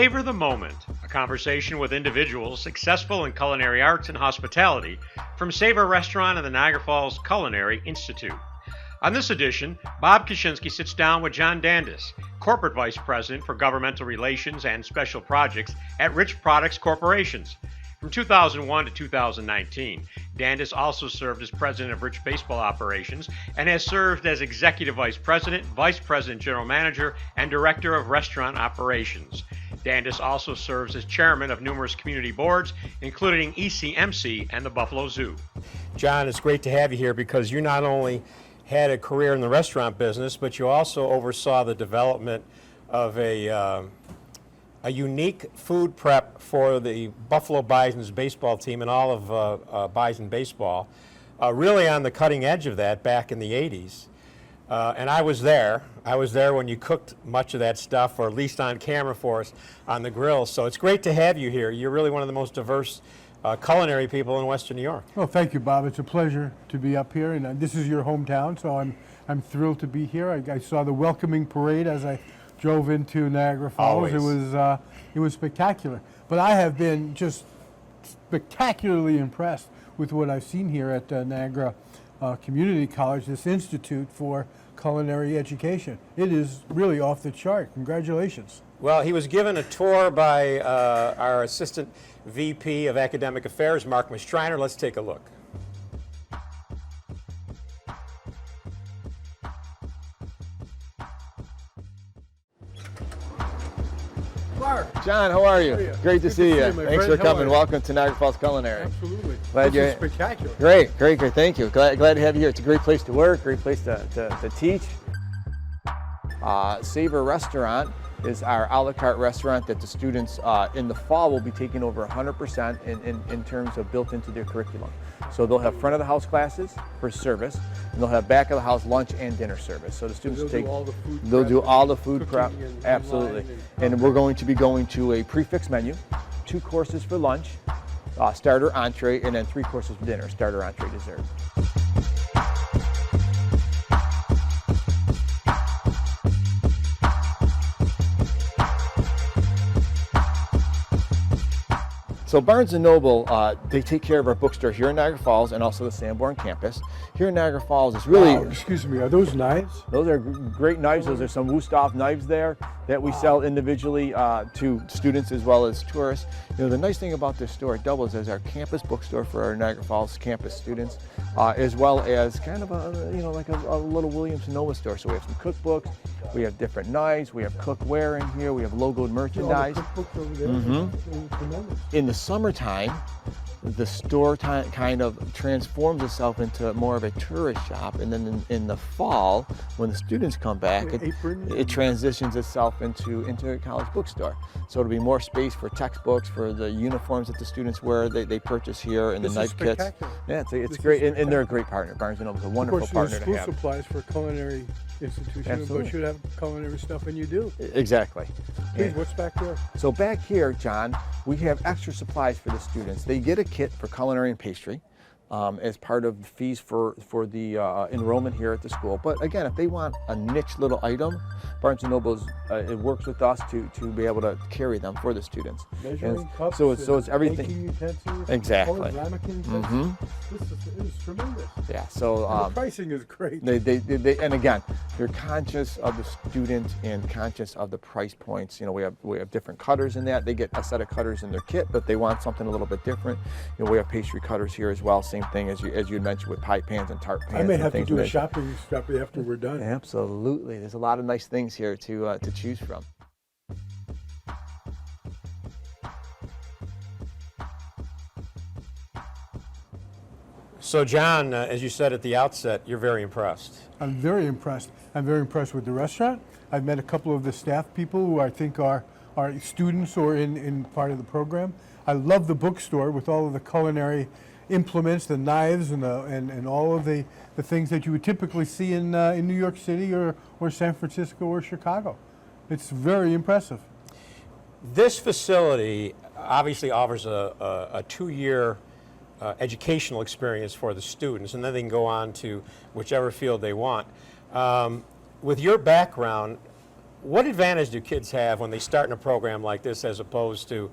Savor the Moment, a conversation with individuals successful in culinary arts and hospitality from Savor Restaurant and the Niagara Falls Culinary Institute. On this edition, Bob Koshinski sits down with Jon Dandes, Corporate Vice President for Governmental Relations and Special Projects at Rich Products Corporations. From 2001 to 2019, Dandes also served as President of Rich Baseball Operations and has served as Executive Vice President, Vice President General Manager, and Director of Restaurant Operations. Dandes also serves as Chairman of numerous community boards, including ECMC and the Buffalo Zoo. Jon, it's great to have you here because you not only had a career in the restaurant business, but you also oversaw the development of a unique food prep for the Buffalo Bison's baseball team and all of Bison baseball, really on the cutting edge of that back in the 80s. And I was there. I was there when you cooked much of that stuff, or at least on camera for us on the grill. So it's great to have you here. You're really one of the most diverse culinary people in Western New York. Well, thank you, Bob. It's a pleasure to be up here, and this is your hometown, so I'm thrilled to be here. I saw the welcoming parade as I drove into Niagara Falls. Always. It was spectacular. But I have been just spectacularly impressed with what I've seen here at Niagara Community College, this Institute for Culinary Education. It is really off the chart. Congratulations. Well, he was given a tour by our Assistant VP of Academic Affairs, Mark Mastriner. Let's take a look. Mark. Jon, how are you? Great to see you. my Thanks friend. for coming. Welcome to Niagara Falls Culinary. Absolutely. Glad This is spectacular. Great. Thank you. Glad to have you here. It's a great place to work, great place to teach. Savor Restaurant is our a la carte restaurant that the students in the fall will be taking over 100% in terms of built into their curriculum. So they'll have front of the house classes for service, and they'll have back of the house lunch and dinner service. So the students They'll do all the food prep, and absolutely. wine And we're going to be going to a prefix menu, 2 courses for lunch, starter, entree, and then 3 courses for dinner, starter, entree, dessert. So Barnes & Noble, they take care of our bookstore here in Niagara Falls and also the Sanborn campus. Here in Niagara Falls, it's really... Wow, excuse me, are those knives? Those are great knives. Those are some Wusthof knives there that we sell individually to students as well as tourists. You know, the nice thing about this store, it doubles as our campus bookstore for our Niagara Falls campus students, as well as kind of like a little Williams-Sonoma store. So we have some cookbooks, we have different knives, we have cookware in here, we have logoed merchandise. Cookbooks over there. Tremendous. In the summertime, the store kind of transforms itself into more of a tourist shop, and then in the fall, when the students come back, it transitions itself into a college bookstore. So it'll be more space for textbooks, for the uniforms that the students wear, they purchase here, and the knife kits. Yeah, it's great, and they're a great partner. Barnes & Noble is a wonderful partner to have. School supplies for culinary institution, Absolutely. but should have culinary stuff, and you do. Exactly. Please, what's back there? So back here, Jon, we have extra supplies for the students. They get a kit for culinary and pastry as part of the fees for the enrollment here at the school. But again, if they want a niche little item, Barnes & Noble it works with us to be able to carry them for the students. Measuring cups, so it's everything. baking utensils, Exactly. ramekin utensils. This is tremendous. Yeah. So And the pricing is great. They and again, they're conscious of the student and conscious of the price points. You know, we have different cutters in that. They get a set of cutters in their kit, but they want something a little bit different. You know, we have pastry cutters here as well. Same thing as you mentioned with pie pans and tart pans. I may and have to things do a like that. shopping spree after we're done. Absolutely. There's a lot of nice things here to choose from. So Jon, as you said at the outset, you're very impressed. I'm very impressed. I'm very impressed with the restaurant. I've met a couple of the staff people who I think are students or in part of the program. I love the bookstore with all of the culinary implements, the knives, and all of the things that you would typically see in New York City or San Francisco or Chicago. It's very impressive. This facility obviously offers a 2-year educational experience for the students, and then they can go on to whichever field they want. With your background, What advantage do kids have when they start in a program like this as opposed to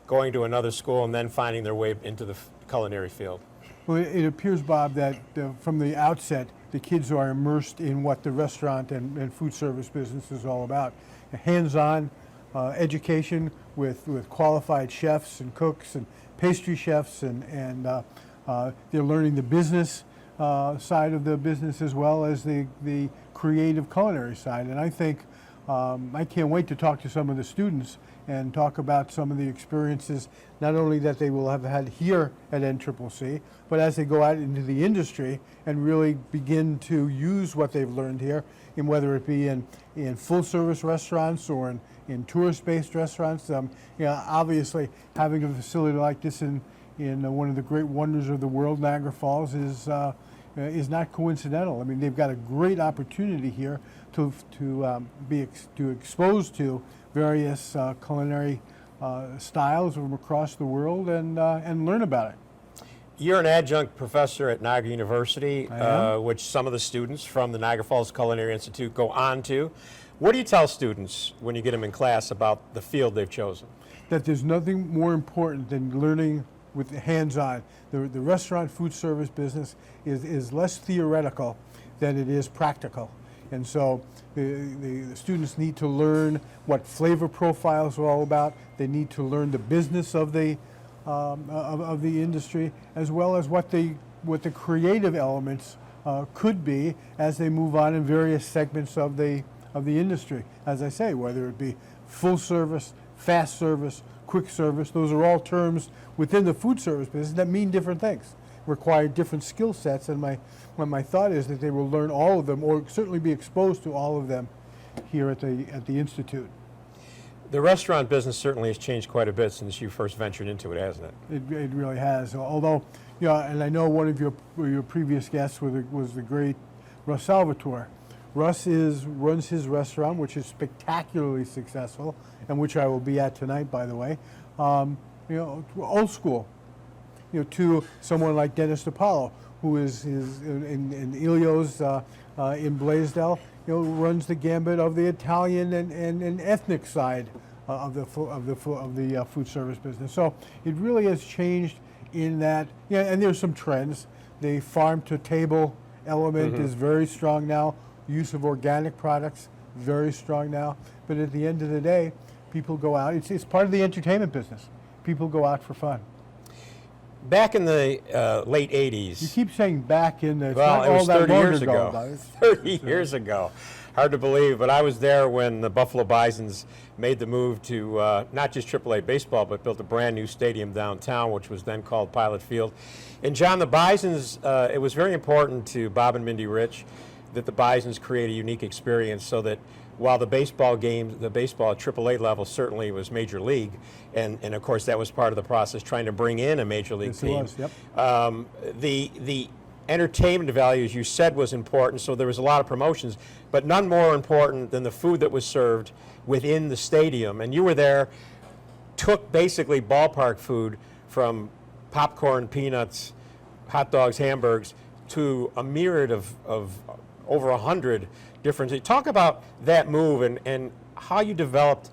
going to another school and then finding their way into the culinary field? Well, it appears, Bob, that from the outset, the kids are immersed in what the restaurant and food service business is all about. A hands-on education with qualified chefs and cooks and pastry chefs, and they're learning the business side of the business as well as the creative culinary side. And I think I can't wait to talk to some of the students and talk about some of the experiences, not only that they will have had here at NCCC, but as they go out into the industry and really begin to use what they've learned here, in whether it be in full-service restaurants or in tourist-based restaurants. Obviously, having a facility like this in one of the great wonders of the world, Niagara Falls, is not coincidental. I mean, they've got a great opportunity here to be exposed to various culinary styles from across the world and learn about it. You're an adjunct professor at Niagara University, which some of the students from the Niagara Falls Culinary Institute go on to. What do you tell students when you get them in class about the field they've chosen? That there's nothing more important than learning with hands-on. The restaurant food service business is less theoretical than it is practical. And so the students need to learn what flavor profiles are all about. They need to learn the business of the industry, as well as what the creative elements could be as they move on in various segments of the industry. As I say, whether it be full service, fast service, quick service, those are all terms within the food service business that mean different things, require different skill sets, and my thought is that they will learn all of them, or certainly be exposed to all of them here at the Institute. The restaurant business certainly has changed quite a bit since you first ventured into it, hasn't it? It really has. Although, and I know one of your previous guests was the great Russ Salvatore. Russ runs his restaurant, which is spectacularly successful, and which I will be at tonight, by the way. Old school. To someone like Dennis DiPaolo, who is in Elio's in Blaisdell, runs the gambit of the Italian and ethnic side of the food service business. So it really has changed in that. And there's some trends. The farm to table element is very strong now. Use of organic products, very strong now. But at the end of the day, people go out. It's part of the entertainment business. People go out for fun. Back in the late 80s. You keep saying back in the... Well, it was 30 years ago. Ago. 30 years ago. Hard to believe, but I was there when the Buffalo Bisons made the move to not just AAA baseball, but built a brand new stadium downtown, which was then called Pilot Field. And John, the Bisons, it was very important to Bob and Mindy Rich that the Bisons create a unique experience so that while the baseball games, the baseball at AAA level certainly was major league, and of course that was part of the process, trying to bring in a major league team. Yes, it was, yep. The entertainment value, as you said, was important, so there was a lot of promotions, but none more important than the food that was served within the stadium. And you were there, took basically ballpark food from popcorn, peanuts, hot dogs, hamburgers, to a myriad of over 100 different. Talk about that move and how you developed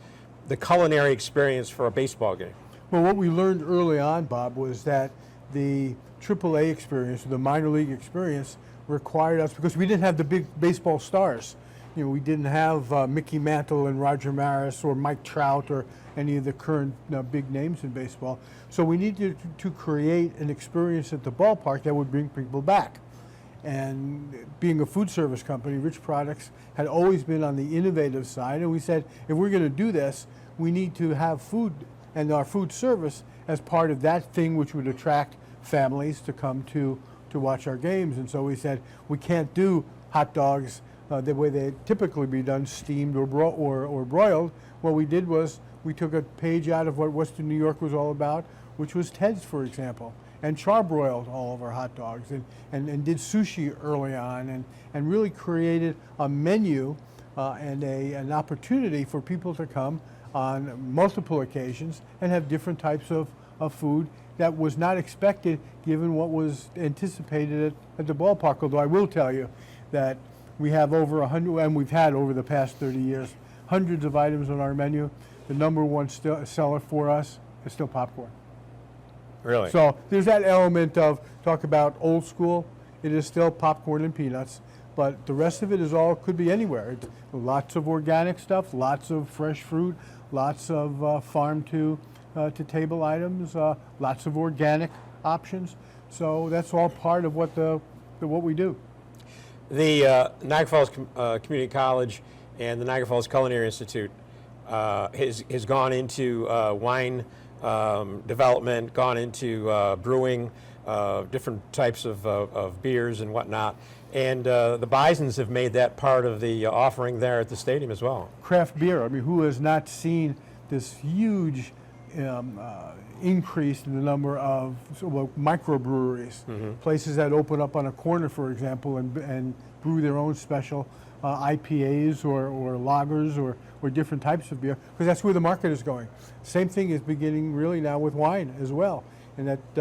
the culinary experience for a baseball game. Well, what we learned early on, Bob, was that the AAA experience, or the minor league experience, required us, because we didn't have the big baseball stars. We didn't have Mickey Mantle and Roger Maris or Mike Trout or any of the current big names in baseball. So we needed to create an experience at the ballpark that would bring people back. And being a food service company, Rich Products had always been on the innovative side, and we said, if we're going to do this, we need to have food and our food service as part of that thing which would attract families to come to watch our games. And so we said, we can't do hot dogs the way they typically be done, steamed or broiled. What we did was we took a page out of what Western New York was all about, which was Ted's, for example, and charbroiled all of our hot dogs, and did sushi early on, and really created a menu and an opportunity for people to come on multiple occasions and have different types of food that was not expected given what was anticipated at the ballpark. Although I will tell you that we have over 100, and we've had over the past 30 years, hundreds of items on our menu. The number one seller for us is still popcorn. Really? So there's that element of, talk about old school, it is still popcorn and peanuts, but the rest of it is all, could be anywhere. Lots of organic stuff, lots of fresh fruit, lots of farm to table items, lots of organic options. So that's all part of what we do. The Niagara Falls Community College and the Niagara Falls Culinary Institute has gone into wine development, gone into brewing, different types of beers and whatnot. And the Bisons have made that part of the offering there at the stadium as well. Craft beer, I mean, who has not seen this huge increase in the number of microbreweries, places that open up on a corner, for example, and brew their own special IPAs or lagers or different types of beer, because that's where the market is going. Same thing is beginning really now with wine as well, and that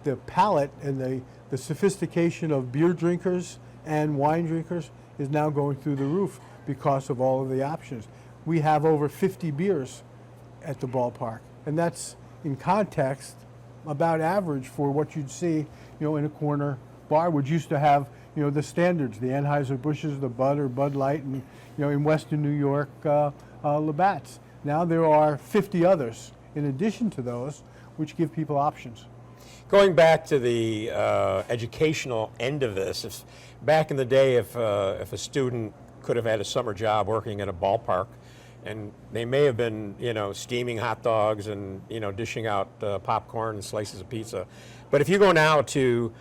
the palate and the sophistication of beer drinkers and wine drinkers is now going through the roof because of all of the options. We have over 50 beers at the ballpark, and that's in context about average for what you'd see, in a corner bar, which used to have, the standards, the Anheuser-Busch's, the Bud or Bud Light, and, in Western New York, Labatt's. Now there are 50 others in addition to those, which give people options. Going back to the educational end of this, back in the day, if a student could have had a summer job working at a ballpark, and they may have been, steaming hot dogs and, dishing out popcorn and slices of pizza. But if you go now to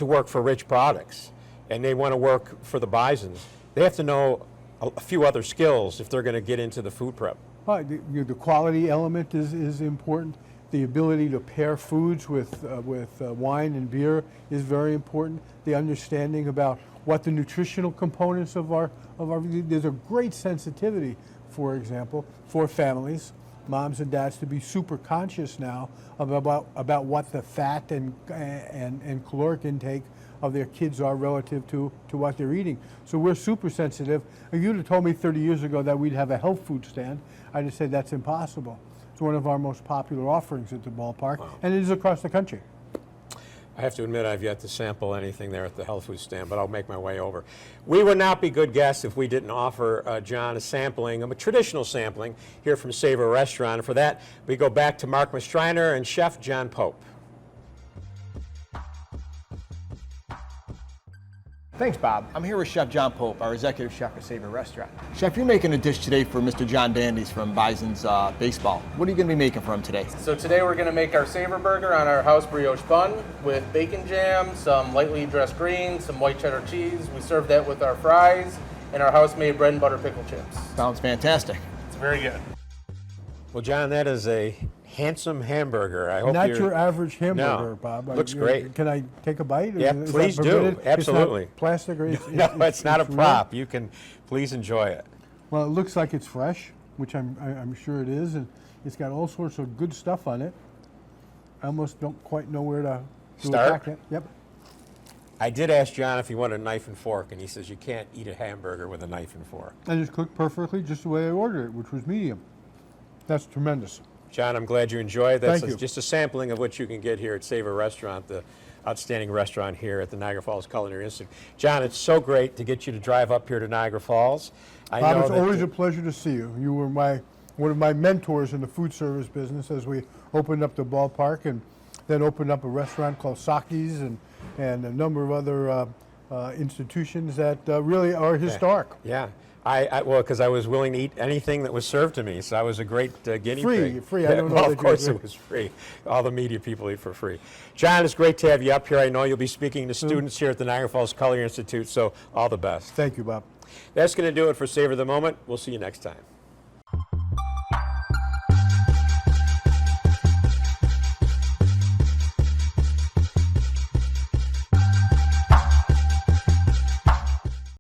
work for Rich Products, and they want to work for the Bisons, they have to know a few other skills if they're going to get into the food prep. The quality element is important. The ability to pair foods with wine and beer is very important. The understanding about what the nutritional components of our there's a great sensitivity, for example, for families, moms and dads, to be super conscious now about what the fat and caloric intake of their kids are relative to what they're eating. So we're super sensitive. If you'd have told me 30 years ago that we'd have a health food stand, I'd have said that's impossible. It's one of our most popular offerings at the ballpark, and it is across the country. I have to admit I've yet to sample anything there at the health food stand, but I'll make my way over. We would not be good guests if we didn't offer Jon a sampling, a traditional sampling, here from Savor Restaurant. And for that, we go back to Mark Mastriner and Chef John Pope. Thanks, Bob. I'm here with Chef Jon Pope, our executive chef at Savor Restaurant. Chef, you're making a dish today for Mr. Jon Dandes from Bison's Baseball. What are you going to be making for him today? So today we're going to make our Savor Burger on our house brioche bun with bacon jam, some lightly dressed greens, some white cheddar cheese. We serve that with our fries and our house-made bread and butter pickle chips. Sounds fantastic. It's very good. Well, Jon, that is a handsome hamburger. I hope Not your average hamburger, No. Bob. Looks great. Can I take a bite? Yeah, Is please that do. permitted? Absolutely. It's not plastic or No, it's not a real? prop. You can please enjoy it. Well, it looks like it's fresh, which I'm sure it is, and it's got all sorts of good stuff on it. I almost don't quite know where to Start? attack it. Yep. I did ask Jon if he wanted a knife and fork, and he says you can't eat a hamburger with a knife and fork. And it's cooked perfectly just the way I ordered it, which was medium. That's tremendous. Jon, I'm glad you enjoyed. That's Thank you. just a sampling of what you can get here at Savor Restaurant, the outstanding restaurant here at the Niagara Falls Culinary Institute. Jon, it's so great to get you to drive up here to Niagara Falls. Bob, it's always a pleasure to see you. You were one of my mentors in the food service business as we opened up the ballpark and then opened up a restaurant called Saki's and a number of other institutions that really are historic. Yeah. Well, because I was willing to eat anything that was served to me, so I was a great guinea pig. Free. I don't know Well, that of course you're- it was free. All the media people eat for free. Jon, it's great to have you up here. I know you'll be speaking to students here at the Niagara Falls Culinary Institute, so all the best. Thank you, Bob. That's going to do it for Savor the Moment. We'll see you next time.